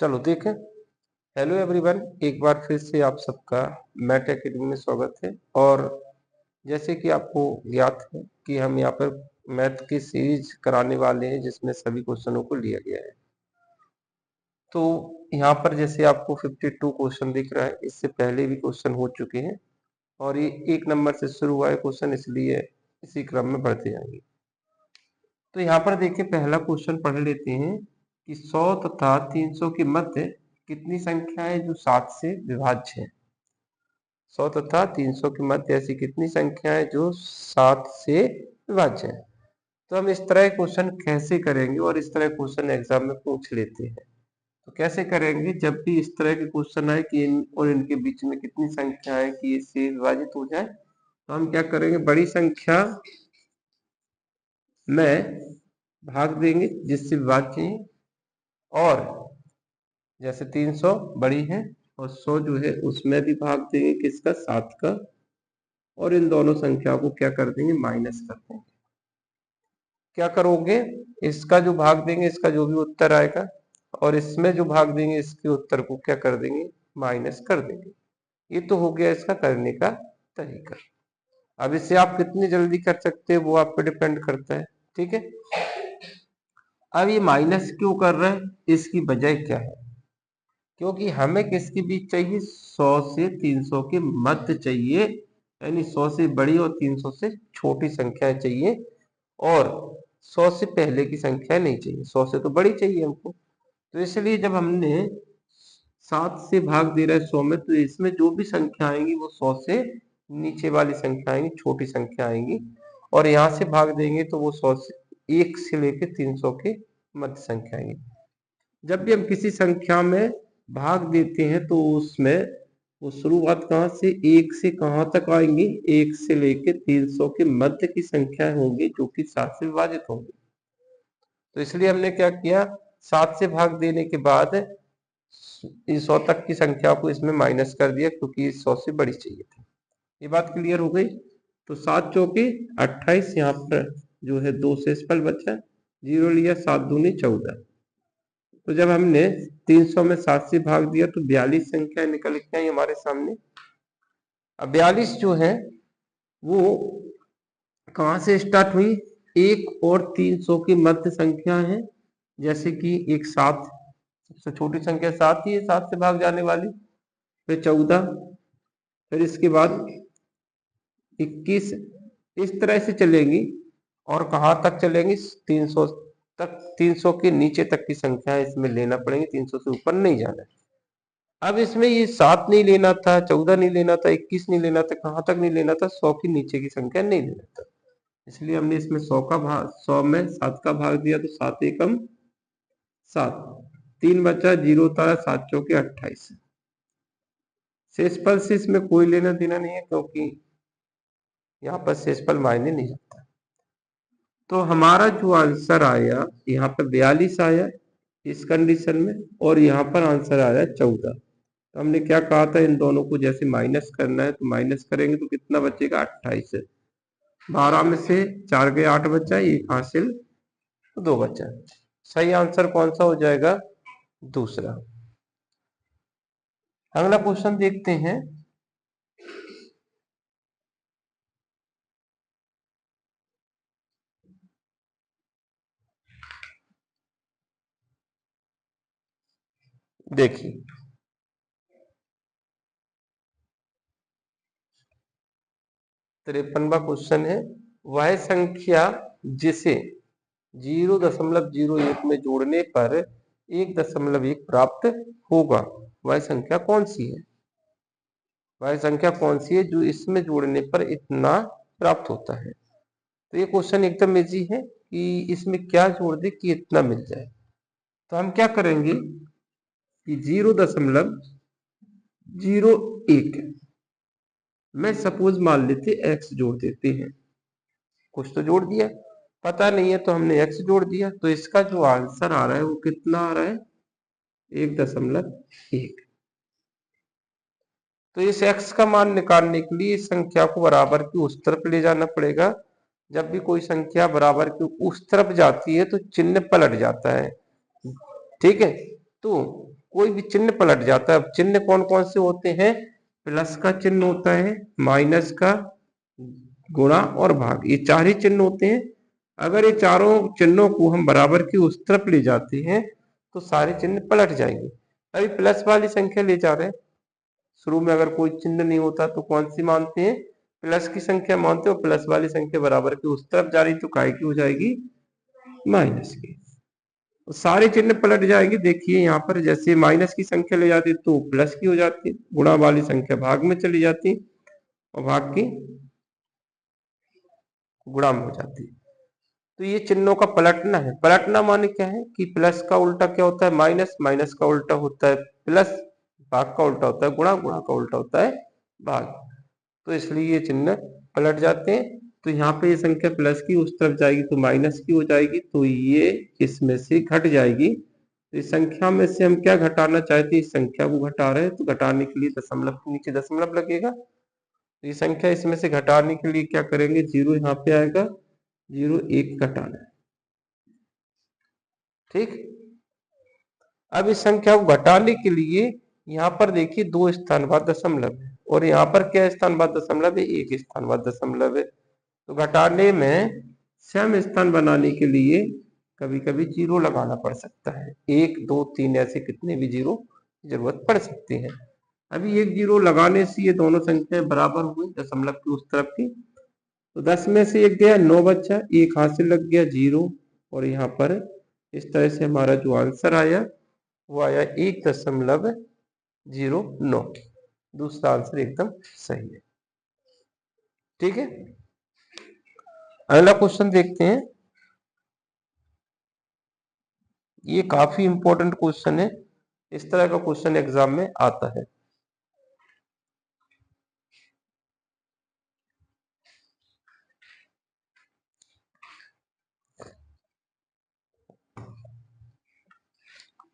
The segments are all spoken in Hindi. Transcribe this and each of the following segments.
चलो देखें। हेलो एवरीवन, एक बार फिर से आप सबका मैथ एकेडमी में स्वागत है। और जैसे कि आपको याद है कि हम यहाँ पर मैथ की सीरीज कराने वाले हैं जिसमें सभी क्वेश्चनों को लिया गया है। तो यहाँ पर जैसे आपको 52 क्वेश्चन दिख रहा है, इससे पहले भी क्वेश्चन हो चुके हैं और ये 1 नंबर से शुरू हुआ है क्वेश्चन, इसलिए इसी क्रम में बढ़ते जाएंगे। तो यहाँ पर देखिए, पहला क्वेश्चन पढ़ लेते हैं कि 100 तथा 300 के मध्य कितनी संख्या है जो 7 से विभाज्य है। 100 तथा 300 के मध्य ऐसी कितनी संख्या है जो 7 से विभाज्य है। तो हम इस तरह क्वेश्चन कैसे करेंगे और इस तरह क्वेश्चन एग्जाम में पूछ लेते हैं। तो कैसे करेंगे, जब भी इस तरह के क्वेश्चन आए कि इन और इनके बीच में कितनी संख्या है कि इससे विभाजित हो जाए, तो हम क्या करेंगे, बड़ी संख्या में भाग देंगे जिससे विभाज्य है। और जैसे 300 बड़ी है और 100 जो है उसमें भी भाग देंगे किसका, 7 का। और इन दोनों संख्या को क्या कर देंगे, माइनस कर देंगे। क्या करोगे, इसका जो भाग देंगे इसका जो भी उत्तर आएगा और इसमें जो भाग देंगे इसके उत्तर को क्या कर देंगे, माइनस कर देंगे। ये तो हो गया इसका करने का तरीका। अब इसे आप कितनी जल्दी कर सकते हैं वो आप पे डिपेंड करता है। ठीक है, अब ये माइनस क्यों कर रहे हैं, इसकी वजह क्या है, क्योंकि हमें किसके बीच चाहिए, 100 से 300 के मध्य चाहिए, यानी 100 से बड़ी और 300 से छोटी संख्या चाहिए और 100 से पहले की संख्या नहीं चाहिए, 100 से तो बड़ी चाहिए हमको। तो इसलिए जब हमने 7 से भाग दे रहा है 100 में, तो इसमें जो भी संख्या आएंगी वो 100 से नीचे वाली संख्या आएंगी, छोटी संख्या आएंगी। और यहाँ से भाग देंगे तो वो 100 से 1 से लेकर 300 के मध्य संख्या आएंगी। जब भी हम किसी संख्या में भाग देते हैं तो उसमें वो शुरुआत कहाँ से, 1 से कहाँ तक आएंगी, 1 से लेके 300 के मध्य की संख्या होंगी जो कि 7 से विभाजित होंगी। तो इसलिए हमने क्या किया, 7 से भाग देने के बाद 100 तक की संख्या को इसमें माइनस कर दिया क्योंकि 100 से बड़ी चाहिए थी। ये बात क्लियर हो गई। तो 7 चौके 28, यहाँ पर जो है 2 शेषफल बचा, 0 लिया, 7 दूनी 14। तो जब हमने 300 में 7 से भाग दिया तो 42 संख्या निकल के आई हमारे सामने। अब 42 जो है वो कहाँ से स्टार्ट हुई, 1 और 300 की मध्य संख्या है। जैसे कि एक 7, सबसे छोटी संख्या 7 ही है, 7 से भाग जाने वाली, फिर 14, फिर इसके बाद 21, इस तरह से चलेंगी। और कहाँ तक चलेंगी, 300 तक, 300 के नीचे तक की संख्या इसमें लेना पड़ेगी, 300 से ऊपर नहीं जाना है। अब इसमें ये 7 नहीं लेना था, 14 नहीं लेना था, 21 नहीं लेना था, कहाँ तक नहीं लेना था, 100 की नीचे की संख्या नहीं लेना था। इसलिए हमने इसमें 100 का भाग, 100 में 7 का भाग दिया तो 7 एकम 7, 3 बचा, 0 था, 7 चौके 28। शेषफल से इसमें कोई लेना देना नहीं है क्योंकि यहाँ पर शेषफल मायने नहीं रखता। तो हमारा जो आंसर आया यहाँ पर 42 आया इस कंडीशन में, और यहाँ पर आंसर आया 14। तो हमने क्या कहा था, इन दोनों को जैसे माइनस करना है तो माइनस करेंगे तो कितना बचेगा, 28। 12 में से 4 गए, 8 बचा, 1 हासिल तो 2 बचा। सही आंसर कौन सा हो जाएगा, दूसरा। अगला क्वेश्चन देखते हैं। देखिए 53वां क्वेश्चन है, वह संख्या जिसे 0.01 में जोड़ने पर 1.1 प्राप्त होगा, वह संख्या कौन सी है। वह संख्या कौन सी है जो इसमें जोड़ने पर इतना प्राप्त होता है। तो ये क्वेश्चन एकदम इजी है कि इसमें क्या जोड़ दे कि इतना मिल जाए। तो हम क्या करेंगे कि 0.01 में सपोज मान लेते x जोड़ देते हैं, कुछ तो जोड़ दिया, पता नहीं है तो हमने x जोड़ दिया। तो इसका जो आंसर आ रहा है वो कितना आ रहा है, 1.1। तो इस x का मान निकालने के लिए इस संख्या को बराबर की उस तरफ ले जाना पड़ेगा। जब भी कोई संख्या बराबर की उस तरफ जाती है तो चिन्ह पलट जाता है। ठीक है, तो कोई भी चिन्ह पलट जाता है। अब चिन्ह कौन कौन से होते हैं? प्लस का चिन्ह होता है, माइनस का, गुणा और भाग, ये चार ही चिन्ह होते हैं। अगर ये चारों चिन्हों को हम बराबर की उस तरफ ले जाते हैं तो सारे चिन्ह पलट जाएंगे। अभी प्लस वाली संख्या ले जा रहे हैं, शुरू में अगर कोई चिन्ह नहीं होता तो कौन सी मानते हैं? प्लस की संख्या मानते हो। प्लस वाली संख्या बराबर की उस तरफ जा रही तो काय की हो जाएगी? माइनस की। तो सारे चिन्ह पलट जाएंगे। देखिए यहाँ पर जैसे माइनस की संख्या ले जाती तो प्लस की हो जाती, गुणा वाली संख्या भाग में चली जाती और भाग की गुणा में हो जाती। तो ये चिन्हों का पलटना है। पलटना माने क्या है कि प्लस का उल्टा क्या होता है? माइनस, माइनस का उल्टा होता है प्लस, भाग का उल्टा होता है गुणा, गुणा का उल्टा होता है भाग। तो इसलिए ये चिन्ह पलट जाते हैं। तो यहाँ पे ये संख्या प्लस की उस तरफ जाएगी तो माइनस की हो जाएगी, तो ये इसमें से घट जाएगी। तो इस संख्या में से हम क्या घटाना चाहते हैं? इस संख्या को घटा रहे हैं, तो घटाने के लिए दशमलव के नीचे दशमलव लगेगा। तो ये संख्या इसमें से घटाने के लिए क्या करेंगे? जीरो यहाँ पे आएगा, जीरो एक घटाना है, ठीक। अब इस संख्या को घटाने के लिए यहाँ पर देखिए दो स्थान बाद दशमलव है और यहाँ पर क्या स्थान बाद दशमलव है? एक स्थान बाद दशमलव है। तो घटाने में सम स्थान बनाने के लिए कभी कभी जीरो लगाना पड़ सकता है। एक, दो, तीन, ऐसे कितने भी जीरो जरूरत पड़ सकती है। अभी एक जीरो लगाने से ये दोनों संख्याएं बराबर हुई दशमलव की उस तरफ की। तो 10 में से एक गया, 9 बचा, एक हाथ से लग गया जीरो, और यहाँ पर इस तरह से हमारा जो आंसर आया वो आया 1.09। दूसरा आंसर एकदम सही है, ठीक है। अगला क्वेश्चन देखते हैं। ये काफी इंपॉर्टेंट क्वेश्चन है, इस तरह का क्वेश्चन एग्जाम में आता है।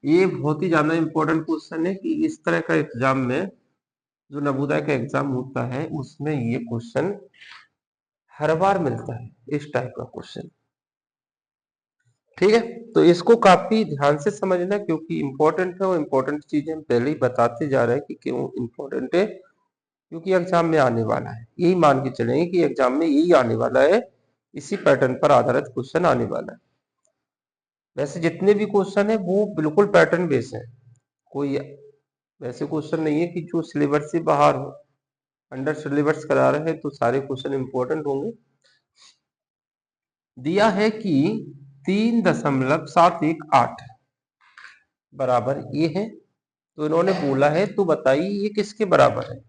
ये बहुत ही ज्यादा इंपॉर्टेंट क्वेश्चन है कि इस तरह का एग्जाम में, जो नवोदय का एग्जाम होता है उसमें ये क्वेश्चन हर बार मिलता है, इस टाइप का क्वेश्चन, ठीक है। तो इसको काफी ध्यान से समझना, क्योंकि इंपॉर्टेंट है और इंपॉर्टेंट चीजें हम पहले ही बताते जा रहे हैं कि क्यों इंपॉर्टेंट है, क्योंकि एग्जाम में आने वाला है। यही मान के चलेंगे कि एग्जाम में यही आने वाला है, इसी पैटर्न पर आधारित क्वेश्चन आने वाला है। वैसे जितने भी क्वेश्चन है वो बिल्कुल पैटर्न बेस है, कोई वैसे क्वेश्चन नहीं है कि जो सिलेबस से बाहर हो। अंडर सिलेबस करा रहे हैं तो सारे क्वेश्चन इंपॉर्टेंट होंगे। दिया है कि 3.718 बराबर ये है, तो इन्होंने बोला है तो बताइए ये किसके बराबर है।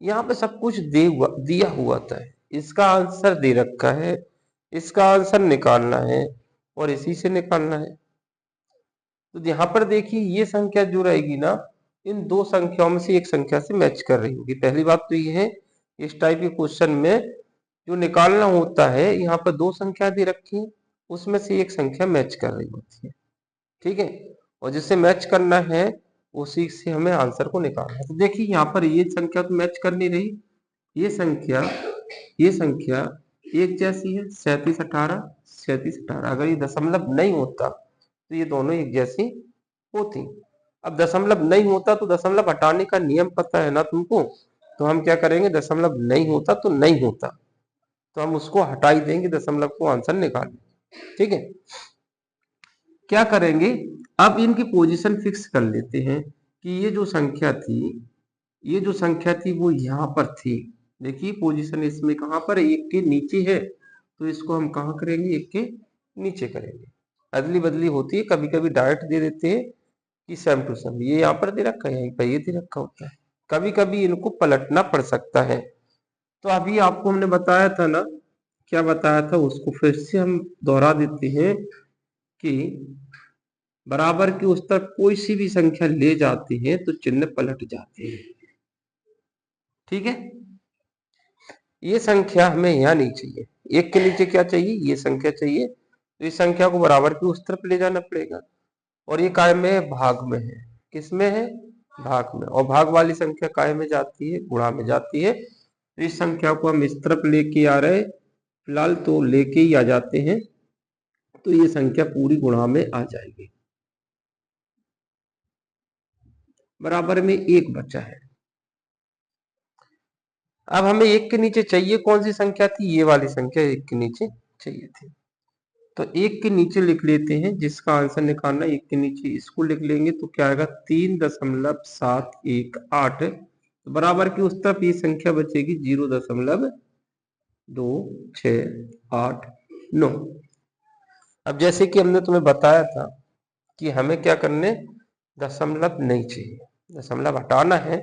यहाँ पे सब कुछ दिया हुआ था, इसका आंसर दे रखा है, इसका आंसर निकालना है और इसी से निकालना है। तो यहाँ पर देखिए ये संख्या जो रहेगी ना, इन दो संख्याओं में से एक संख्या से मैच कर रही होगी। पहली बात तो ये है, इस टाइप के क्वेश्चन में जो निकालना होता है, यहाँ पर दो संख्या दे रखी है, उसमें से एक संख्या मैच कर रही होती है, ठीक है। और जिससे मैच करना है उसी से हमें आंसर को निकालना है। तो देखिए यहाँ पर ये संख्या तो मैच कर नहीं रही, ये संख्या एक जैसी है, 37 18 37 18। अगर ये दशमलव नहीं होता तो ये दोनों एक जैसी होती। अब दशमलव नहीं होता तो दशमलव हटाने का नियम पता है ना तुमको, तो हम क्या करेंगे? दशमलव नहीं होता तो नहीं होता, तो हम उसको हटा ही देंगे, दशमलव को आंसर निकाल, ठीक है। क्या करेंगे? अब इनकी पोजीशन फिक्स कर लेते हैं कि ये जो संख्या थी वो यहाँ पर थी। देखिए पोजीशन इसमें कहाँ पर है? एक के नीचे है, तो इसको हम कहाँ करेंगे? एक के नीचे करेंगे। अदली बदली होती है, कभी कभी डायरेक्ट दे देते हैं कि सेम टू सेम, ये यहाँ पर दे रखा है, यहीं पर ये दे रखा होता है, कभी कभी इनको पलटना पड़ सकता है। तो अभी आपको हमने बताया था ना, क्या बताया था उसको फिर से हम दोहरा देते हैं कि बराबर की उस तरफ कोई सी भी संख्या ले जाते हैं तो चिन्ह पलट जाते हैं, ठीक है। ये संख्या हमें यहाँ नहीं चाहिए, एक के नीचे क्या चाहिए? ये संख्या चाहिए। तो इस संख्या को बराबर की उस तरफ ले जाना पड़ेगा, और ये काय में है? भाग में है। किस में है? भाग में। और भाग वाली संख्या काय में जाती है? गुणा में जाती है। तो इस संख्या को हम इस तरफ लेके आ रहे, फिलहाल तो लेके ही आ जाते हैं, तो ये संख्या पूरी गुणा में आ जाएगी। बराबर में 1 बचा है। अब हमें 1 के नीचे चाहिए कौन सी संख्या थी, ये वाली संख्या 1 के नीचे चाहिए थी। तो 1 के नीचे लिख लेते हैं, जिसका आंसर निकालना 1 के नीचे इसको लिख लेंगे तो क्या आएगा 3.718। तो बराबर की उस तरफ ये संख्या बचेगी 0.2689। अब जैसे कि हमने तुम्हें बताया था कि हमें क्या करने, दशमलव नहीं चाहिए, दशमलव हटाना है,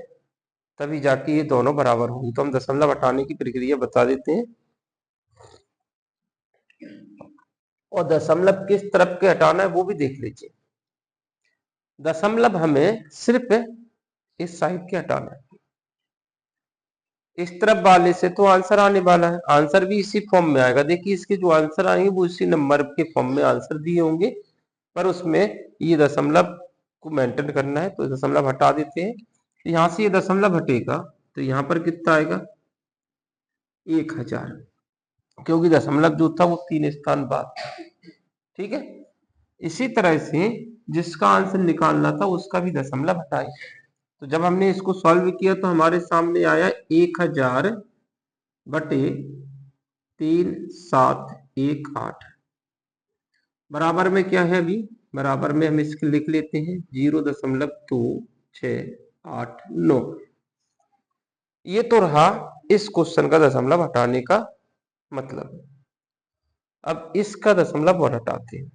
तभी जाके ये दोनों बराबर होंगी। तो हम दशमलव हटाने की प्रक्रिया बता देते हैं। और दशमलव किस तरफ के हटाना है वो भी देख लीजिए। दशमलव हमें सिर्फ इस साइड के हटाना है, इस तरफ वाले से तो आंसर आने वाला है, आंसर भी इसी फॉर्म में आएगा। देखिए इसके जो आंसर आएंगे वो इसी नंबर के फॉर्म में आंसर दिए होंगे, पर उसमें ये दशमलव को मेंटेन करना है, तो दशमलव हटा देते हैं। यहां से ये दशमलव हटेगा तो यहाँ पर कितना आएगा 1000, क्योंकि दशमलव जो था वो 3 स्थान बाद था। ठीक है, इसी तरह से जिसका आंसर निकालना था उसका भी दशमलव हटाए। तो जब हमने इसको सॉल्व किया तो हमारे सामने आया 1000 बटे 3718। बराबर में क्या है, अभी बराबर में हम इसके लिख लेते हैं 0.2689। ये तो रहा इस क्वेश्चन का दशमलव हटाने का मतलब। अब इसका दशमलव और हटाते हैं।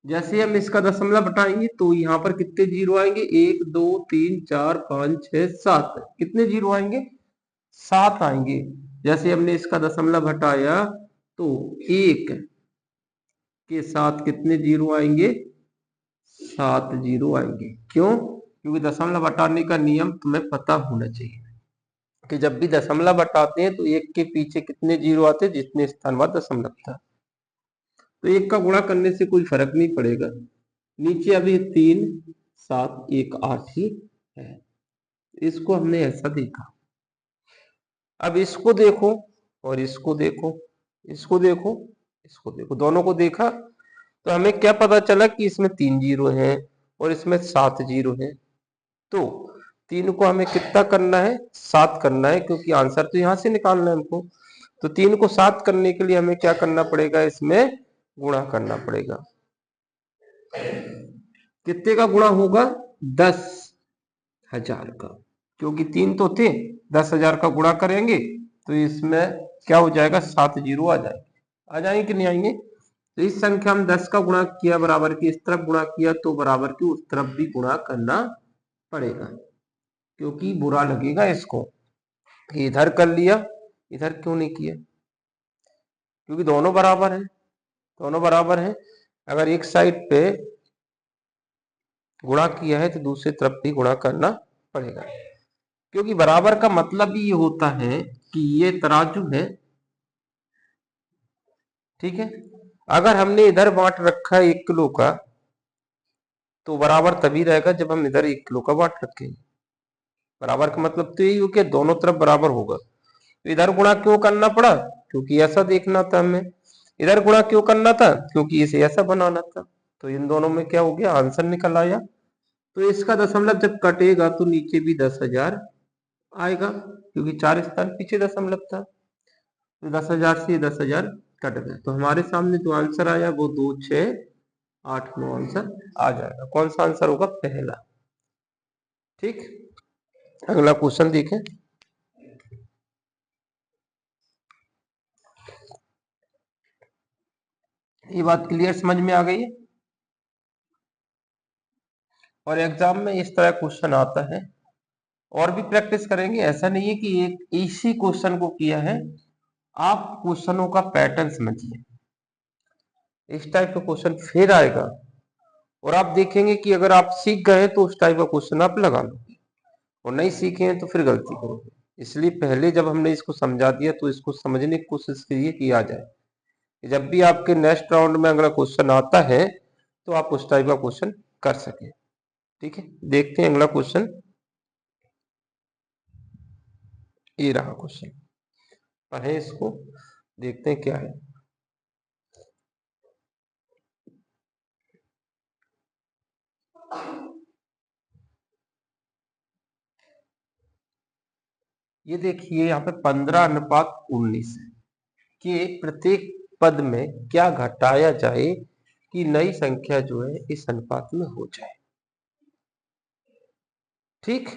जैसे हम इसका दशमलव हटाएंगे तो यहाँ पर कितने जीरो आएंगे, 1 2 3 4 5 6 7, कितने जीरो आएंगे 7 आएंगे। जैसे हमने इसका दशमलव हटाया तो 1 के साथ कितने जीरो आएंगे, 7 जीरो आएंगे। क्यों, क्योंकि दशमलव हटाने का नियम तुम्हें पता होना चाहिए कि जब भी दशमलव हटाते हैं तो 1 के पीछे कितने जीरो आते हैं, जितने स्थान बाद दशमलव था। तो 1 का गुणा करने से कोई फर्क नहीं पड़ेगा, नीचे अभी 3 7 1 8 ही है। इसको हमने ऐसा देखा। अब इसको देखो और इसको देखो, इसको देखो, इसको देखो, दोनों को देखा तो हमें क्या पता चला कि इसमें 3 जीरो हैं और इसमें 7 जीरो हैं। तो 3 को हमें कितना करना है, 7 करना है, क्योंकि आंसर तो यहां से निकालना है हमको। तो 3 को 7 करने के लिए हमें क्या करना पड़ेगा, इसमें गुणा करना पड़ेगा। कितने का गुणा होगा, 10,000 का, क्योंकि 3 तो थे, 10,000 का गुणा करेंगे तो इसमें क्या हो जाएगा, 7 जीरो आ जाएंगे, आ जाएंगे कि नहीं आएंगे। तो इस संख्या में 10 का गुणा किया, बराबर की इस तरफ गुणा किया, तो बराबर की उस तरफ भी गुणा करना पड़ेगा, क्योंकि बुरा लगेगा इसको इधर कर लिया, इधर क्यों नहीं किया, क्योंकि दोनों बराबर हैं, दोनों बराबर हैं। अगर एक साइड पे गुणा किया है तो दूसरी तरफ भी गुणा करना पड़ेगा, क्योंकि बराबर का मतलब भी ये होता है कि ये तराजू है। ठीक है, अगर हमने इधर बांट रखा है 1 किलो का, तो बराबर तभी रहेगा जब हम इधर 1 किलो का बांट रखेंगे। बराबर का मतलब तो यही हो कि दोनों तरफ बराबर होगा। तो इधर गुणा क्यों करना पड़ा, क्योंकि ऐसा देखना था हमें। इधर गुणा क्यों करना था, क्योंकि इसे ऐसा बनाना था। तो इन दोनों में क्या हो गया, आंसर निकल आया। तो इसका दशमलव जब कटेगा तो नीचे भी 10,000 आएगा, क्योंकि 4 स्थान पीछे दशमलव था। तो 10,000 से 10,000 कट गया, तो हमारे सामने जो आंसर आया वो 2689 आंसर आ जाएगा। कौन सा आंसर होगा, पहला। ठीक, अगला क्वेश्चन देखें। ये बात क्लियर समझ में आ गई है। और एग्जाम में इस तरह क्वेश्चन आता है, और भी प्रैक्टिस करेंगे। ऐसा नहीं है कि एक इसी क्वेश्चन को किया है, आप क्वेश्चनों का पैटर्न समझिए। इस टाइप का क्वेश्चन फिर आएगा और आप देखेंगे कि अगर आप सीख गए तो उस टाइप का क्वेश्चन आप लगा लो, और नहीं सीखे हैं तो फिर गलती करोगे। इसलिए पहले जब हमने इसको समझा दिया तो इसको समझने की कोशिश करिए कि आ जाए, जब भी आपके नेक्स्ट राउंड में अगला क्वेश्चन आता है तो आप उस टाइप का क्वेश्चन कर सके। ठीक है, देखते हैं अगला क्वेश्चन। ये रहा क्वेश्चन, पढ़े इसको, देखते हैं क्या है। ये देखिए यहाँ पे 15:19 कि प्रत्येक पद में क्या घटाया जाए कि नई संख्या जो है इस अनुपात में हो जाए। ठीक,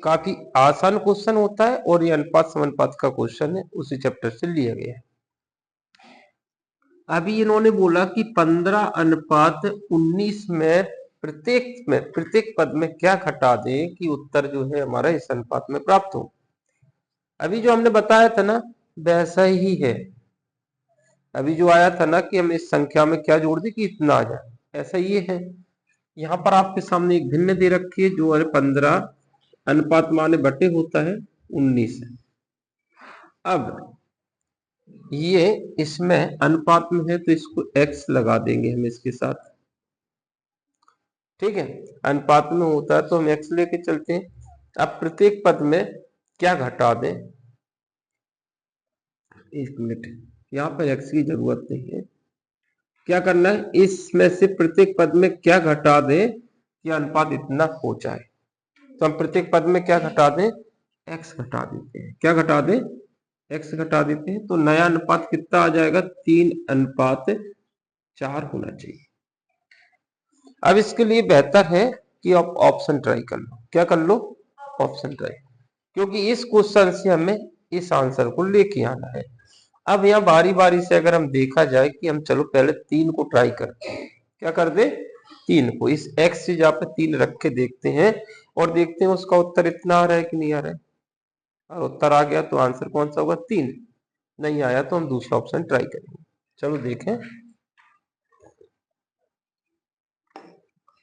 काफी आसान क्वेश्चन होता है और ये अनुपात समानुपात का क्वेश्चन है, उसी चैप्टर से लिया गया है। अभी इन्होंने बोला कि 15:19 में प्रत्येक पद में क्या घटा दें कि उत्तर जो है हमारा इस अनुपात में प्राप्त हो। अभी जो हमने बताया था ना वैसा ही है। अभी जो आया था ना कि हम इस संख्या में क्या जोड़ दें कि इतना आ जाए, ऐसा ये है। यहाँ पर आपके सामने एक भिन्न दे रखी है जो है 15 अनुपात माने बटे होता है 19। अब ये इसमें अनुपात में है तो इसको x लगा देंगे हम इसके साथ। ठीक है, अनुपात में होता है तो हम x लेके चलते हैं। अब प्रत्येक पद में क्या घटा दें, एक मिनट, यहाँ पर x की जरूरत नहीं है। क्या करना है, इसमें से प्रत्येक पद में क्या घटा दें कि अनुपात इतना हो जाए। तो हम प्रत्येक पद में क्या घटा दें, x घटा देते हैं। क्या घटा दें, x घटा देते हैं। तो नया अनुपात कितना आ जाएगा, 3:4 होना चाहिए। अब इसके लिए बेहतर है कि आप ऑप्शन ट्राई कर लो। क्या कर लो, ऑप्शन ट्राई, क्योंकि इस क्वेश्चन से हमें इस आंसर को लेके आना है। अब यहाँ बारी बारी से अगर हम देखा जाए कि हम चलो पहले 3 को ट्राई करते हैं। क्या कर दे, 3 को इस x से जहाँ पे 3 रख के देखते हैं और देखते हैं उसका उत्तर इतना आ रहा है कि नहीं आ रहा है। और उत्तर आ गया तो आंसर कौन सा होगा, 3। नहीं आया तो हम दूसरा ऑप्शन ट्राई करेंगे। चलो देखें,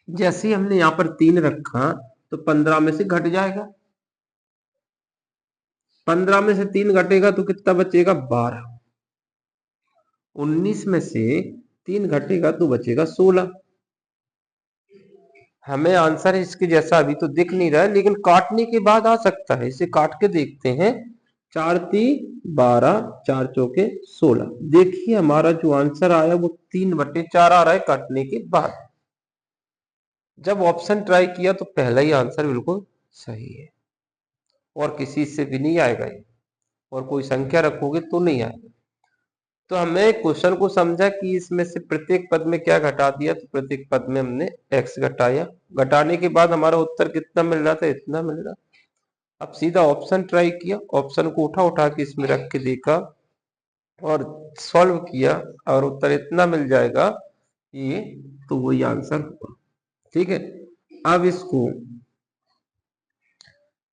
जैसे ही हमने यहाँ पर 3 रखा तो 15 में से घट जाएगा। 15 में से 3 घटेगा तो कितना बचेगा, 12। 19 में से 3 घटेगा तो बचेगा 16। हमें आंसर इसके जैसा अभी तो दिख नहीं रहा है, लेकिन काटने के बाद आ सकता है। इसे काट के देखते हैं। 4×3=12, 4×4=16। देखिए हमारा जो आंसर आया वो 3/4 आ रहा है काटने के बाद। जब ऑप्शन ट्राई किया तो पहला ही आंसर बिल्कुल सही है और किसी से भी नहीं आएगा ये, और कोई संख्या रखोगे तो नहीं आएगा। तो हमें क्वेश्चन को समझा कि इसमें से प्रत्येक पद में क्या घटा दिया, तो प्रत्येक पद में हमने x घटाया। घटाने के बाद हमारा उत्तर कितना मिल रहा था, इतना मिल रहा। अब सीधा ऑप्शन ट्राई किया, ऑप्शन को उठा उठा के इसमें रख के देखा और सॉल्व किया और उत्तर इतना मिल जाएगा ये, तो वही आंसर होगा। ठीक है, अब इसको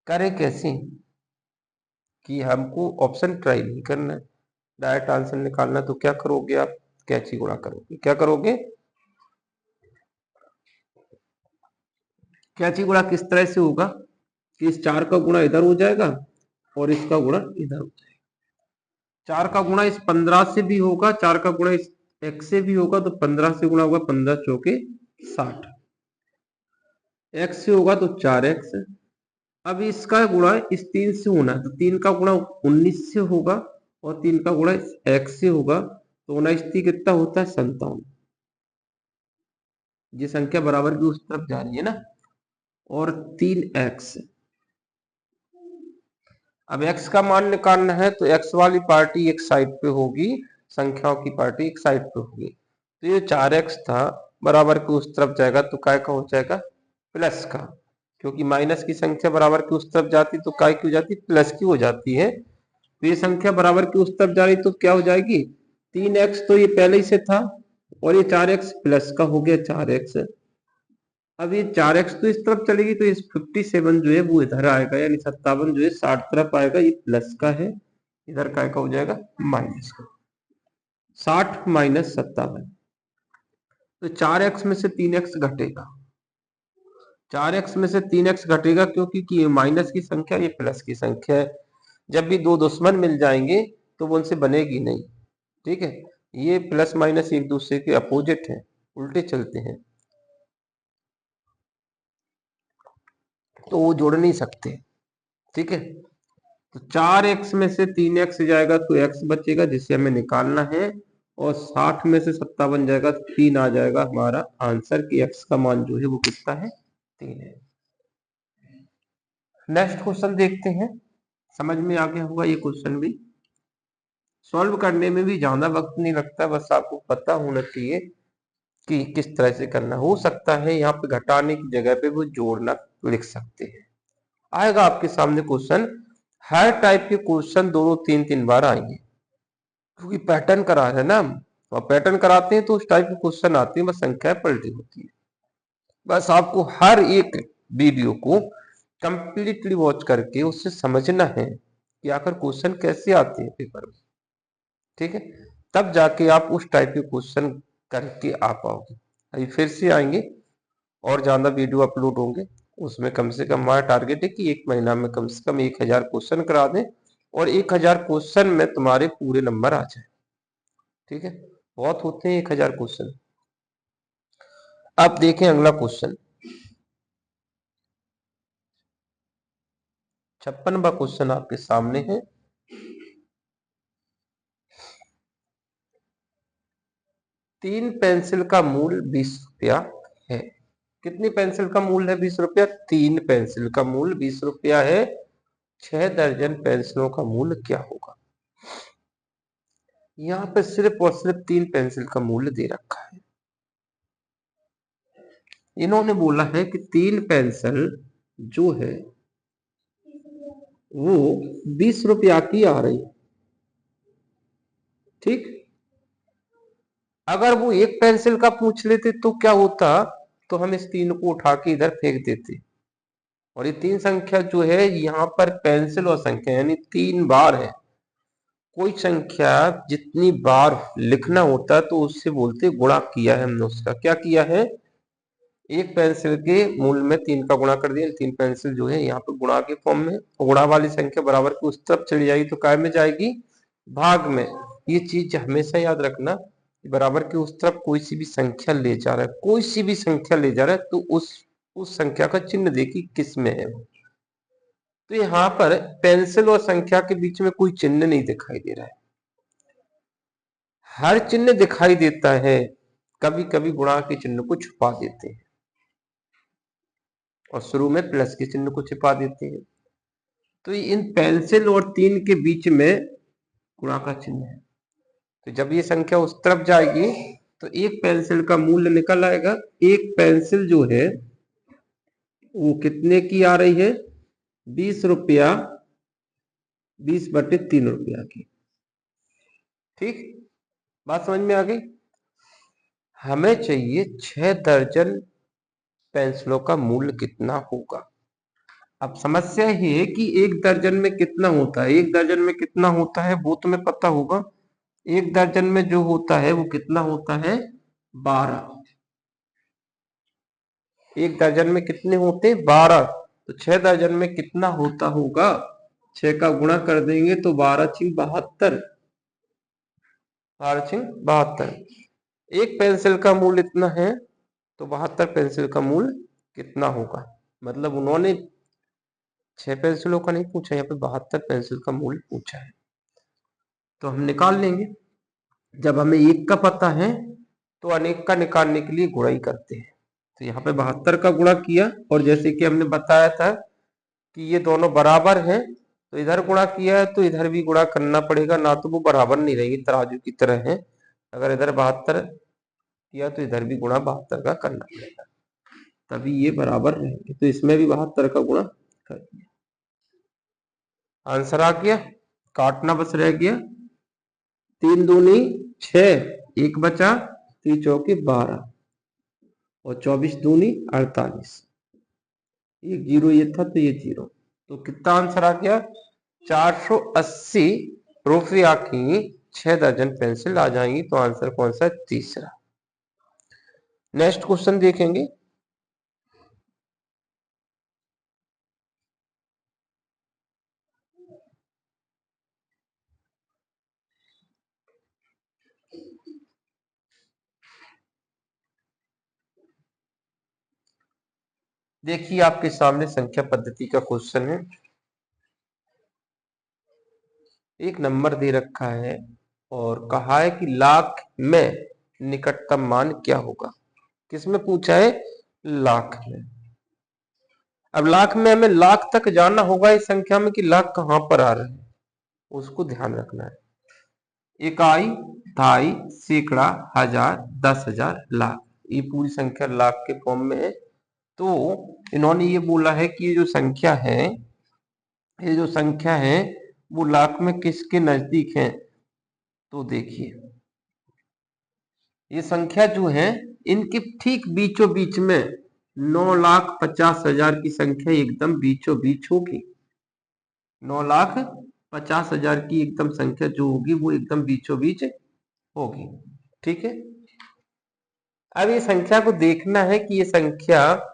करें कैसे कि हमको ऑप्शन ट्राई नहीं करना है, डायरेक्ट आंसर निकालना। तो क्या करोगे आप, कैची गुणा करोगे। क्या करोगे, कैची गुणा किस तरह से होगा कि इस 4 का गुणा इधर हो जाएगा और इसका गुणा इधर हो जाएगा। 4 का गुणा इस 15 से भी होगा, 4 का गुणा इस x से भी होगा, तो 15 से गुणा होगा 15×4=60। x से होगा तो 4x। अब इसका गुणा इस 3 से होना है तो 3 का गुणा 19 से होगा और 3 का गुणा इस x से होगा, तो 19 कितना होता है, 57। ये संख्या बराबर की उस तरफ जा रही है ना, और 3x। अब x का मान निकालना है तो x वाली पार्टी एक साइड पे होगी, संख्याओं की पार्टी एक साइड पे होगी। तो ये 4x था बराबर के उस तरफ जाएगा तो काय का हो जाएगा, प्लस का, क्योंकि माइनस की संख्या बराबर के उस तरफ जाती तो काय की हो जाती, प्लस की हो जाती है। तो ये संख्या बराबर की उस तरफ जा रही तो क्या हो जाएगी, 3x तो ये पहले ही से था और ये 4x प्लस का हो गया 4x। अब ये 4x तो इस तरफ चलेगी तो इस 57 जो है वो इधर आएगा, यानी 57 जो है 60 तरफ आएगा। ये प्लस का है, इधर का हो जाएगा माइनस का। 60 माइनस 57, तो 4x में से 3x घटेगा। 4x में से 3x घटेगा क्योंकि ये माइनस की संख्या, ये प्लस की संख्या है। जब भी दो दुश्मन मिल जाएंगे तो वो उनसे बनेगी नहीं। ठीक है, ये प्लस माइनस एक दूसरे के अपोजिट है, उल्टे चलते हैं, तो वो जोड़ नहीं सकते। ठीक है, तो 4x में से 3x जाएगा तो x बचेगा जिसे हमें निकालना है, और 60 में से 57 जाएगा तो 3 आ जाएगा हमारा आंसर कि x का मान जो है वो कितना है, 3 है। नेक्स्ट क्वेश्चन देखते हैं। समझ में आ गया होगा ये क्वेश्चन भी। सॉल्व करने में भी ज्यादा वक्त नहीं लगता, बस आपको पता होना चाहिए कि किस तरह से करना। हो सकता है यहाँ पे घटाने की जगह पे वो जोड़ना लिख सकते हैं। आएगा आपके सामने क्वेश्चन, हर टाइप के क्वेश्चन 2-3 बार आएंगे, क्योंकि पैटर्न करा है ना हम, और पैटर्न कराते हैं तो उस टाइप के क्वेश्चन आते हैं, बस संख्या पलटी होती है। बस आपको हर एक वीडियो को कंप्लीटली वॉच करके उससे समझना है कि आखिर क्वेश्चन कैसे आते हैं पेपर में, ठीक है। तब जाके आप उस टाइप के क्वेश्चन करके आ पाओगे। अभी फिर से आएंगे और ज्यादा वीडियो अपलोड होंगे, उसमें कम से कम हमारा टारगेट है कि 1 महीना में कम से कम 1000 क्वेश्चन करा दें, और 1000 क्वेश्चन में तुम्हारे पूरे नंबर आ जाए, ठीक है। बहुत होते हैं 1000 क्वेश्चन। अब देखें अगला क्वेश्चन, 56वां क्वेश्चन आपके सामने है। तीन पेंसिल का मूल्य 20 रुपया है। कितनी पेंसिल का मूल्य है 20 रुपया? 3 पेंसिल का मूल्य 20 रुपया है। 6 दर्जन पेंसिलों का मूल्य क्या होगा? यहाँ पे सिर्फ और सिर्फ 3 पेंसिल का मूल्य दे रखा है। इन्होंने बोला है कि 3 पेंसिल जो है वो 20 रुपया की आ रही है, ठीक। अगर वो एक पेंसिल का पूछ लेते तो क्या होता, तो हम इस 3 को उठा के इधर फेंक देते, और ये 3 संख्या जो है यहाँ पर पेंसिल और संख्या यानी 3 बार है। कोई संख्या जितनी बार लिखना होता है तो उससे बोलते गुणा किया है हमने, उसका क्या किया है, एक पेंसिल के मूल्य में 3 का गुणा कर दिया। 3 पेंसिल जो है यहाँ पे गुणा के फॉर्म में, गुणा वाली संख्या बराबर की उस तरफ चली जाएगी तो काय में जाएगी, भाग में। ये चीज हमेशा याद रखना, बराबर की उस तरफ कोई सी भी संख्या ले जा रहा है, कोई सी भी संख्या ले जा रहा है तो उस संख्या का चिन्ह देखिए किस में है। तो यहाँ पर पेंसिल और संख्या के बीच में कोई चिन्ह नहीं दिखाई दे रहा है। हर चिन्ह दिखाई देता है, कभी कभी गुणा के चिन्ह को छुपा देते हैं और शुरू में प्लस के चिन्ह को छिपा देते हैं। तो इन पेंसिल और 3 के बीच में गुणा का चिन्ह है। तो जब ये संख्या उस तरफ जाएगी तो एक पेंसिल का मूल्य निकल आएगा। एक पेंसिल जो है वो कितने की आ रही है, 20 रुपया, 20/3 रुपया की, ठीक। बात समझ में आ गई। हमें चाहिए 6 दर्जन पेंसिलों का मूल्य कितना होगा। अब समस्या ये है कि 1 दर्जन में कितना होता है, 1 दर्जन में कितना होता है वो तुम्हें पता होगा। 1 दर्जन में जो होता है वो कितना होता है, 12। 1 दर्जन में कितने होते हैं, 12। तो 6 दर्जन में कितना होता होगा, 6 का गुणा कर देंगे तो 12×6 = 72। 12×6 = 72। एक पेंसिल का मूल्य इतना है तो 72 पेंसिल का मूल्य कितना होगा। मतलब उन्होंने 6 पेंसिलों का नहीं पूछा, यहाँ पे 72 पेंसिल का मूल्य पूछा है। तो हम निकाल लेंगे। जब हमें एक का पता है तो अनेक का निकालने के लिए गुणा ही करते हैं। तो यहाँ पे 72 का गुणा किया, और जैसे कि हमने बताया था कि ये दोनों बराबर हैं तो इधर गुणा किया है तो इधर भी गुणा करना पड़ेगा, ना तो वो बराबर नहीं रहेंगे, तराजू की तरह है। अगर इधर 72 किया तो इधर भी गुणा 72 का करना पड़ेगा, तभी ये बराबर रहेंगे। तो इसमें भी 72 का गुणा कर दिया, आंसर आ गया। काटना बस रह गया। 3 दूनी 6, 1 बचा, 3 चौके 12, और 24 दूनी 48, एक जीरो ये था तो ये जीरो। तो कितना आंसर आ गया, 480 रुपया की 6 दर्जन पेंसिल आ जाएंगी। तो आंसर कौन सा, तीसरा। नेक्स्ट क्वेश्चन देखेंगे। देखिए आपके सामने संख्या पद्धति का क्वेश्चन है। एक नंबर दे रखा है और कहा है कि लाख में निकटतम मान क्या होगा। किसमें पूछा है, लाख में। अब लाख में हमें लाख तक जाना होगा इस संख्या में कि लाख कहां पर आ रहे हैं, उसको ध्यान रखना है। इकाई, थाई, सैकड़ा, हजार, 10,000, लाख, ये पूरी संख्या लाख के फॉर्म में है। तो इन्होंने ये बोला है कि ये जो संख्या है, ये जो संख्या है वो लाख में किसके नजदीक है। तो देखिए ये संख्या जो है इनके ठीक बीचों बीच में 9,50,000 की संख्या एकदम बीचों बीच होगी। 9,50,000 की एकदम संख्या जो होगी वो एकदम बीचों बीच होगी। ठीक है, अब ये संख्या को देखना है कि ये संख्या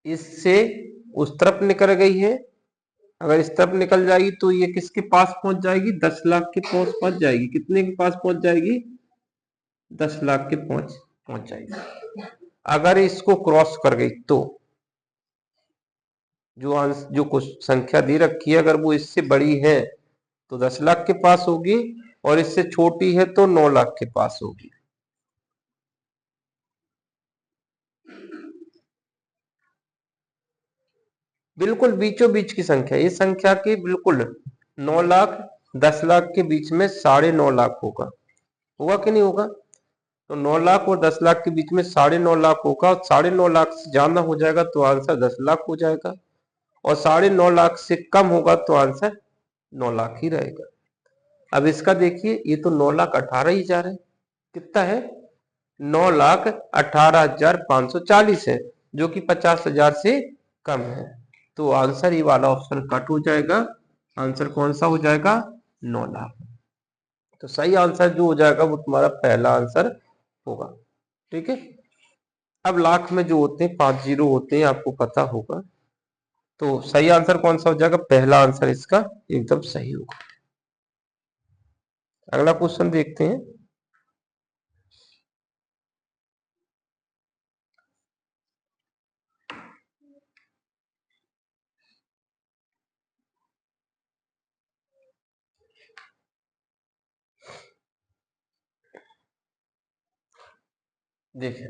इससे उस तरफ निकल गई है। अगर इस तरफ निकल जाएगी तो ये किसके पास पहुंच जाएगी, 10 लाख के पास पहुंच जाएगी। कितने के पास पहुंच जाएगी, 10 लाख के पहुंच जाएगी। अगर इसको क्रॉस कर गई तो जो कुछ संख्या दे रखी है अगर वो इससे बड़ी है तो 10 लाख के पास होगी, और इससे छोटी है तो 9 लाख के पास होगी। बिल्कुल बीचों बीच की संख्या, इस संख्या की बिल्कुल 9 लाख 10 लाख के बीच में 9.5 लाख होगा। होगा कि नहीं होगा। तो 9 लाख और 10 लाख के बीच में 9.5 लाख होगा, और 9.5 लाख से ज्यादा हो जाएगा तो आंसर 10 लाख हो जाएगा, और 9.5 लाख से कम होगा तो आंसर 9 लाख ही रहेगा। अब इसका देखिए ये तो 9,18,000 ही जा रहा है। कितना है, 9,18,540 है, जो कि 50,000 से कम है। तो आंसर ये वाला ऑप्शन कट हो जाएगा। आंसर कौन सा हो जाएगा, 9 लाख। तो सही आंसर जो हो जाएगा वो तुम्हारा पहला आंसर होगा। ठीक है, अब लाख में जो होते हैं 5 जीरो होते हैं, आपको पता होगा। तो सही आंसर कौन सा हो जाएगा, पहला आंसर इसका एकदम सही होगा। अगला क्वेश्चन देखते हैं। देखिए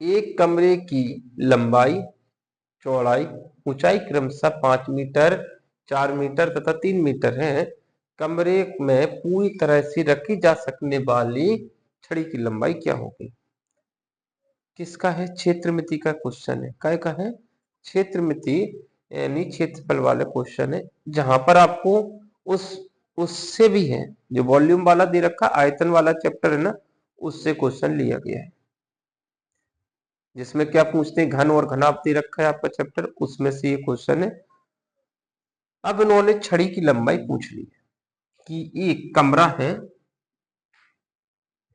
एक कमरे की लंबाई, चौड़ाई, ऊंचाई क्रमशः 5 मीटर, 4 मीटर तथा 3 मीटर है। कमरे में पूरी तरह से रखी जा सकने वाली छड़ी की लंबाई क्या होगी। किसका है, क्षेत्रमिति का क्वेश्चन है। काय का है, क्षेत्रमिति यानी क्षेत्रफल वाला क्वेश्चन है, जहां पर आपको उस उससे भी है जो वॉल्यूम वाला दे रखा आयतन वाला चैप्टर है ना, उससे क्वेश्चन लिया गया है। जिसमें क्या पूछते हैं, घन और घनाभ दे रखा है आपका चैप्टर, उसमें से ये क्वेश्चन है। अब इन्होंने छड़ी की लंबाई पूछ ली है कि एक कमरा है,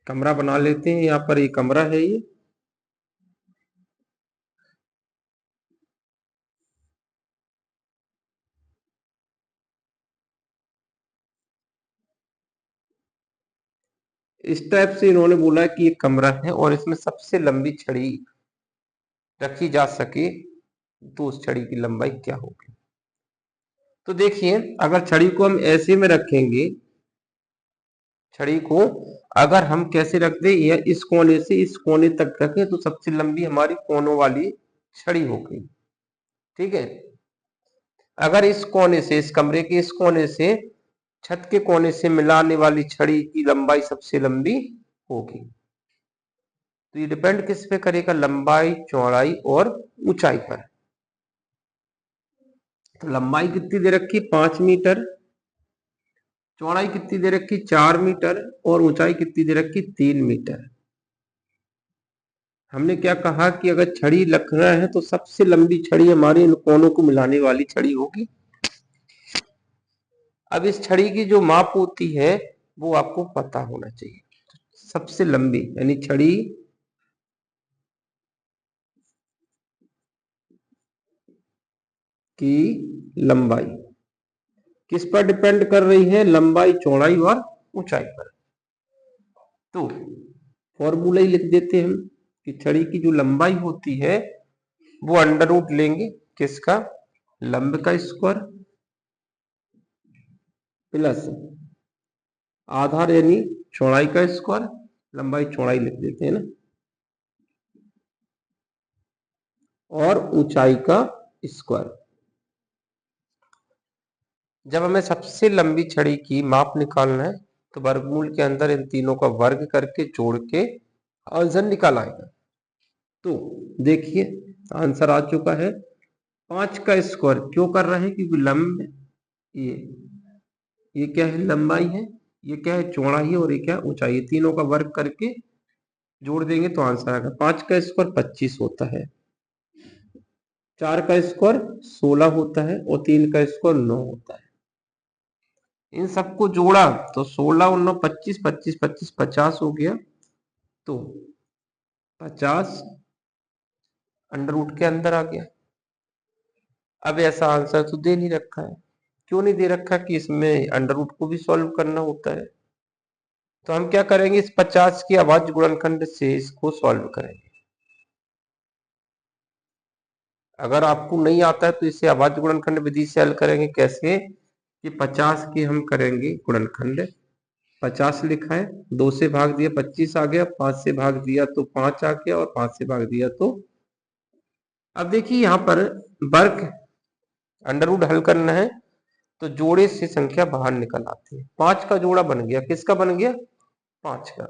कमरा बना लेते हैं, यहाँ पर एक कमरा है ये। इस टाइप से इन्होंने बोला कि ये कमरा है और इसमें सबसे लंबी छड़ी रखी जा सके तो उस छड़ी की लंबाई क्या होगी। तो देखिए अगर छड़ी को हम ऐसे में रखेंगे, छड़ी को अगर हम कैसे रख दें, या इस कोने से इस कोने तक रखें तो सबसे लंबी हमारी कोनों वाली छड़ी होगी। ठीक है, अगर इस कोने से, इस कमरे के इस कोने से छत के कोने से मिलाने वाली छड़ी की लंबाई सबसे लंबी होगी। तो ये डिपेंड किस पे करेगा, लंबाई, चौड़ाई और ऊंचाई पर। तो लंबाई कितनी दे रखी, 5 मीटर, चौड़ाई कितनी दे रखी, 4 मीटर, और ऊंचाई कितनी दे रखी, 3 मीटर। हमने क्या कहा कि अगर छड़ी रखना है तो सबसे लंबी छड़ी हमारी इन कोनों को मिलाने वाली छड़ी होगी। अब इस छड़ी की जो माप होती है वो आपको पता होना चाहिए। सबसे लंबी यानी छड़ी की लंबाई किस पर डिपेंड कर रही है, लंबाई, चौड़ाई और ऊंचाई पर। तो फॉर्मूला ही लिख देते हैं हम कि छड़ी की जो लंबाई होती है वो अंडर रूट लेंगे किसका, लंब का स्क्वायर प्लस आधार यानी चौड़ाई का स्क्वायर, लंबाई चौड़ाई लिख देते हैं ना। और ऊंचाई का स्क्वायर। जब हमें सबसे लंबी छड़ी की माप निकालना है तो वर्गमूल के अंदर इन तीनों का वर्ग करके जोड़ के आंसर निकाल आएगा। तो देखिए आंसर आ चुका है 5 का स्क्वायर। क्यों कर रहे हैं? क्योंकि लंब ये क्या है? लंबाई है। ये क्या है? चौड़ाई है। और ये क्या है? ऊंचाई। तीनों का वर्ग करके जोड़ देंगे तो आंसर आएगा। 5 का स्क्वायर 25 होता है, 4 का स्क्वायर 16 होता है और 3 का स्क्वायर 9 होता है। इन सबको जोड़ा तो 16 और 9 25, 25 25 50 हो गया। तो 50 अंडर रूट के अंदर आ गया। अब ऐसा आंसर तो दे नहीं रखा है। क्यों नहीं दे रखा? कि इसमें अंडर रूट को भी सॉल्व करना होता है। तो हम क्या करेंगे? इस 50 की अभाज्य गुणनखंड से इसको सॉल्व करेंगे। अगर आपको नहीं आता है तो इसे अभाज्य गुणनखंड विधि से हल करेंगे। कैसे? कि 50 की हम करेंगे गुणनखंड। 50 लिखा है, 2 से भाग दिया 25 आ गया, 5 से भाग दिया तो 5 आ गया और 5 से भाग दिया तो। अब देखिए यहाँ पर वर्ग अंडर रूट हल करना है तो जोड़े से संख्या बाहर निकल आती है। 5 का जोड़ा बन गया। किसका बन गया? 5 का।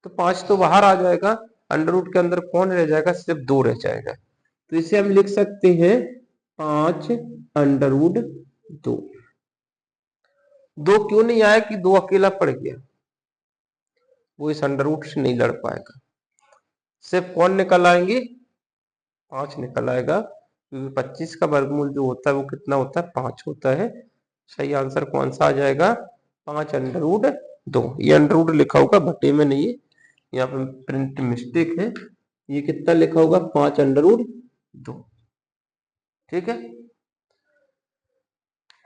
तो 5 तो बाहर आ जाएगा। अंडर रूट के अंदर कौन रह जाएगा? सिर्फ 2 रह जाएगा। तो इसे हम लिख सकते हैं 5 अंडर रूट 2। 2 क्यों नहीं आया? कि 2 अकेला पड़ गया, वो इस अंडर रूट से नहीं लड़ पाएगा। सिर्फ कौन निकल आएंगे? 5 निकल आएगा। क्योंकि 25 का वर्गमूल जो होता है वो कितना होता है? 5 होता है। सही आंसर कौन सा आ जाएगा? 5 अंडर रूट 2। ये अंडर रूट लिखा होगा, भट्टे में नहीं है, यहाँ पे प्रिंट मिस्टेक है। ये कितना लिखा होगा? 5 अंडर रूट 2। ठीक है,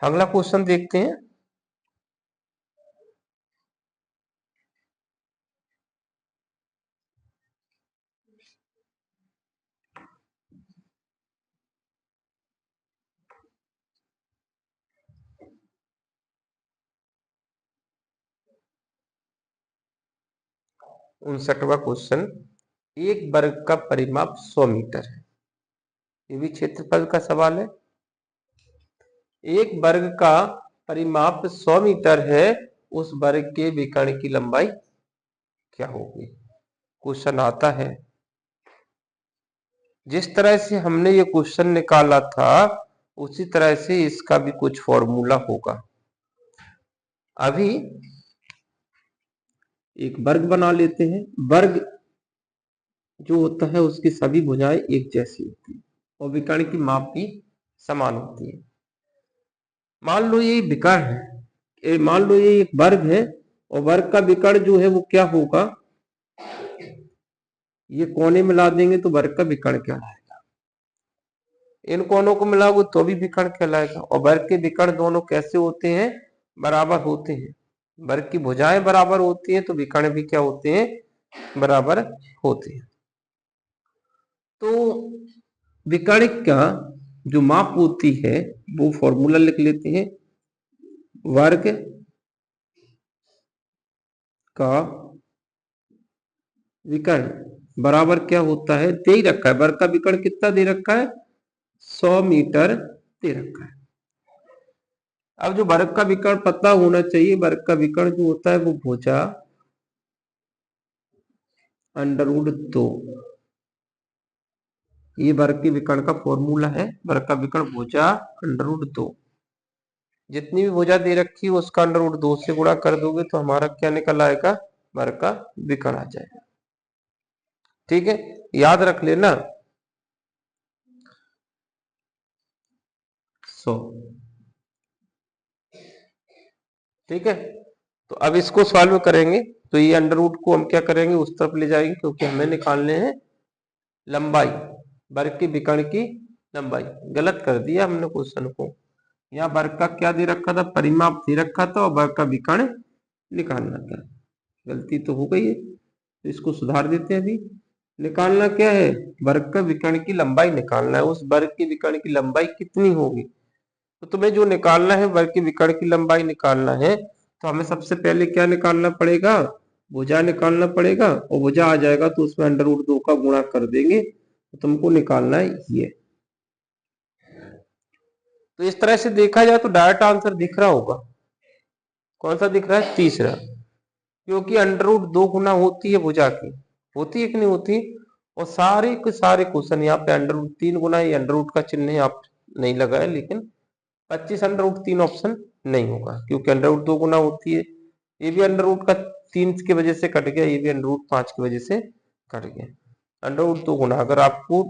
अगला क्वेश्चन देखते हैं। उनसठवां क्वेश्चन। एक वर्ग का परिमाप 100 मीटर है। ये भी क्षेत्रफल का सवाल है। एक वर्ग का परिमाप 100 मीटर है, उस वर्ग के विकर्ण की लंबाई क्या होगी? क्वेश्चन आता है। जिस तरह से हमने ये क्वेश्चन निकाला था उसी तरह से इसका भी कुछ फॉर्मूला होगा। अभी एक वर्ग बना लेते हैं। वर्ग जो होता है उसकी सभी भुजाएं एक जैसी होती है और विकर्ण की माप भी समान होती है। मान लो ये विकर्ण है, मान लो ये एक वर्ग है और वर्ग का विकर्ण जो है वो क्या होगा? ये कोने मिला देंगे तो वर्ग का विकर्ण कहलाएगा। इन कोनों को मिलाओगे तो भी विकर्ण कहलाएगा। और वर्ग के विकर्ण दोनों कैसे होते हैं? बराबर होते हैं। वर्ग की भुजाएं बराबर होती हैं तो विकर्ण भी क्या होते हैं? बराबर होते हैं। तो विकर्ण का जो माप होती है वो फॉर्मूला लिख लेते हैं। वर्ग का विकर्ण बराबर क्या होता है? दे ही रखा है। वर्ग का विकर्ण कितना दे रखा है? 100 मीटर दे रखा है। अब जो वर्ग का विकर्ण पता होना चाहिए, वर्ग का विकर्ण जो होता है वो भुजा अंडर रूट 2। ये वर्ग के विकर्ण का फॉर्मूला है। वर्ग का विकर्ण भुजा अंडर रूट 2। जितनी भी भुजा दे रखी है उसका अंडर रूट 2 से गुणा कर दोगे तो हमारा क्या निकल आएगा? वर्ग का विकर्ण आ जाएगा। ठीक है, याद रख लेना 100। ठीक है, तो अब इसको सॉल्व करेंगे तो ये अंडर रूट को हम क्या करेंगे? उस तरफ ले जाएंगे क्योंकि हमें निकालने हैं लंबाई, वर्ग के विकर्ण की लंबाई। गलत कर दिया हमने क्वेश्चन को। यहाँ वर्ग का क्या दे रखा था? परिमाप दे रखा था और वर्ग का विकर्ण निकालना था। गलती तो हो गई है तो इसको सुधार देते हैं। अभी निकालना क्या है? वर्ग का विकर्ण की लंबाई निकालना है। उस वर्ग के विकर्ण की लंबाई कितनी होगी? तो तुम्हें जो निकालना है, वर्ग के विकर्ण की लंबाई निकालना है, तो हमें सबसे पहले क्या निकालना पड़ेगा? भुजा निकालना पड़ेगा। और भुजा आ जाएगा तो उसमें अंडर रूट 2 का गुणा कर देंगे, तो तुमको निकालना है ये। तो इस तरह से देखा जाए तो डायरेक्ट आंसर दिख रहा होगा। कौन सा दिख रहा है? तीसरा, क्योंकि अंडर रूट 2 गुना होती है भुजा की, होती है कि नहीं होती? और सारे के सारे क्वेश्चन यहाँ पे अंडर रूट 3 गुना, ये अंडर रूट का चिन्ह यहाँ नहीं लगा है, लेकिन 25 अंडर रूट 3 ऑप्शन नहीं होगा, क्योंकि अंडर रूट 2 गुना होती है। ये भी अंडर रूट का 3 की वजह से कट गया, ये भी अंडर रूट 5 की वजह से कट गया। अंडर रूट 2 गुना, अगर आपको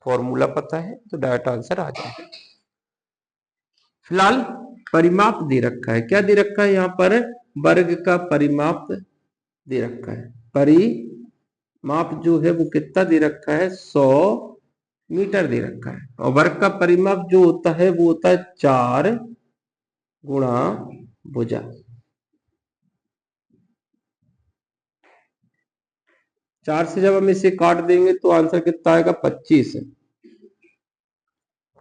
फॉर्मूला पता है तो डायरेक्ट आंसर आ जाएगा। फिलहाल परिमाप दे रखा है, क्या दे रखा है यहाँ पर? वर्ग का परिमाप दे रखा है। परिमाप जो है वो कितना दे रखा है? 100 मीटर दे रखा है। और वर्ग का परिमाप जो होता है वो होता है 4 गुणा भुजा। चार से जब हम इसे काट देंगे तो आंसर कितना आएगा? 25,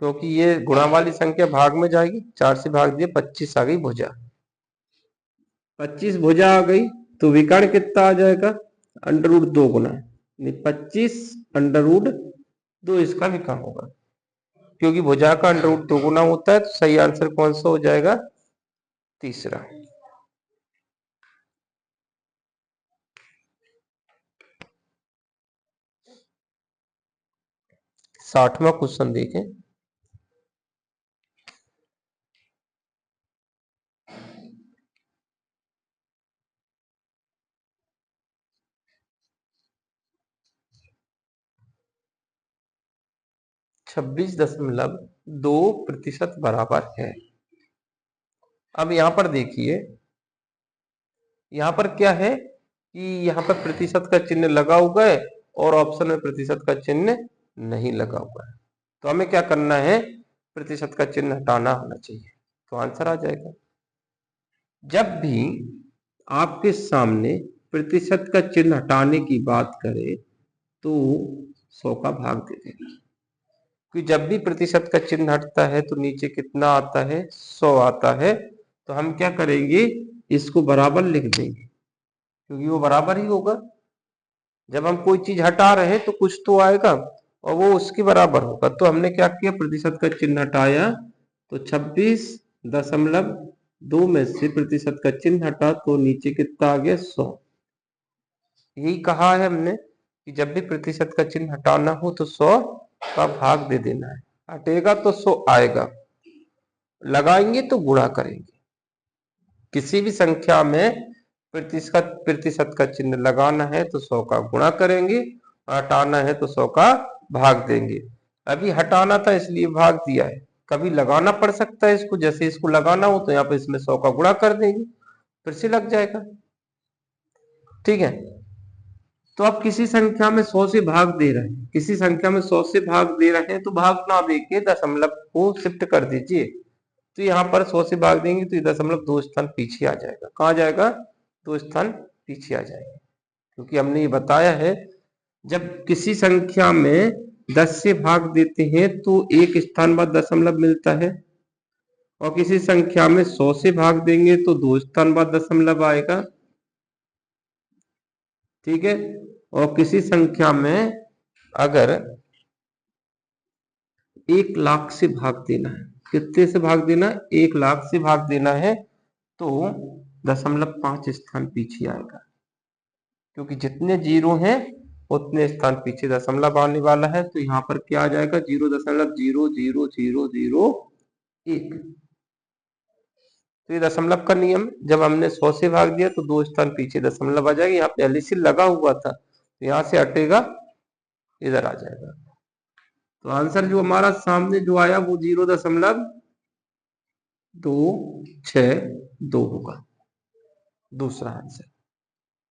क्योंकि ये गुणा वाली संख्या भाग में जाएगी। 4 से भाग दिए, 25 आ गई भुजा। 25 भुजा आ गई तो विकर्ण कितना आ जाएगा? अंडर रूट 2 गुना, 25 अंडर रूट 2 इसका विकर्ण होगा, क्योंकि भुजा का अंडर रूट 2 गुना होता है। तो सही आंसर कौन सा हो जाएगा? तीसरा। साठवां क्वेश्चन देखें। (26.2% बराबर है। अब यहां पर देखिए, यहां पर क्या है कि यहाँ पर प्रतिशत का चिन्ह लगा हुआ है और ऑप्शन में प्रतिशत का चिन्ह नहीं लगा हुआ है। तो हमें क्या करना है? प्रतिशत का चिन्ह हटाना होना चाहिए, तो आंसर आ जाएगा। जब भी आपके सामने प्रतिशत का चिन्ह हटाने की बात करे तो 100 का भाग दे देना, कि जब भी प्रतिशत का चिन्ह हटता है तो नीचे कितना आता है? 100 आता है। तो हम क्या करेंगे? इसको बराबर लिख देंगे, क्योंकि वो बराबर ही होगा। जब हम कोई चीज हटा रहे हैं तो कुछ तो आएगा और वो उसके बराबर होगा। तो हमने क्या किया? प्रतिशत का चिन्ह हटाया, तो 26.2 में से प्रतिशत का चिन्ह हटा तो नीचे कितना आ गया? 100। यही कहा है हमने कि जब भी प्रतिशत का चिन्ह हटाना हो तो 100 का भाग दे देना है। हटेगा तो 100 आएगा, लगाएंगे तो गुणा करेंगे। किसी भी संख्या में प्रतिशत का चिन्ह लगाना है तो 100 का गुणा करेंगे, और हटाना है तो 100 का भाग देंगे। अभी हटाना था इसलिए भाग दिया है, कभी लगाना पड़ सकता है इसको, जैसे इसको लगाना हो तो यहाँ पे इसमें 100 का गुणा कर देंगे, फिर से लग जाएगा। ठीक है, तो आप किसी संख्या में 100 से भाग दे रहे हैं, किसी संख्या में 100 से भाग दे रहे हैं तो भाग ना देके दशमलव को शिफ्ट कर दीजिए। तो यहाँ पर 100 से भाग देंगे तो ये दशमलव 2 स्थान पीछे आ जाएगा। कहाँ जाएगा? 2 स्थान पीछे आ जाएगा, क्योंकि हमने ये बताया है जब किसी संख्या में 10 से भाग देते हैं तो एक स्थान बाद दशमलव मिलता है, और किसी संख्या में 100 से भाग देंगे तो 2 स्थान बाद दशमलव आएगा। ठीक है, और किसी संख्या में अगर 1 लाख से भाग देना है, कितने से भाग देना है? 1 लाख से भाग देना है, तो 0.5 स्थान पीछे आएगा, क्योंकि जितने जीरो हैं उतने स्थान पीछे दशमलव आने वाला है। तो यहाँ पर क्या आ जाएगा? 0.000001। तो ये दशमलव का नियम, जब हमने 100 से भाग दिया तो 2 स्थान पीछे दशमलव आ जाएगा। यहाँ पहले से लगा हुआ था, तो यहाँ से हटेगा, इधर आ जाएगा। तो आंसर जो हमारा सामने जो आया वो 0.262 होगा, दूसरा आंसर।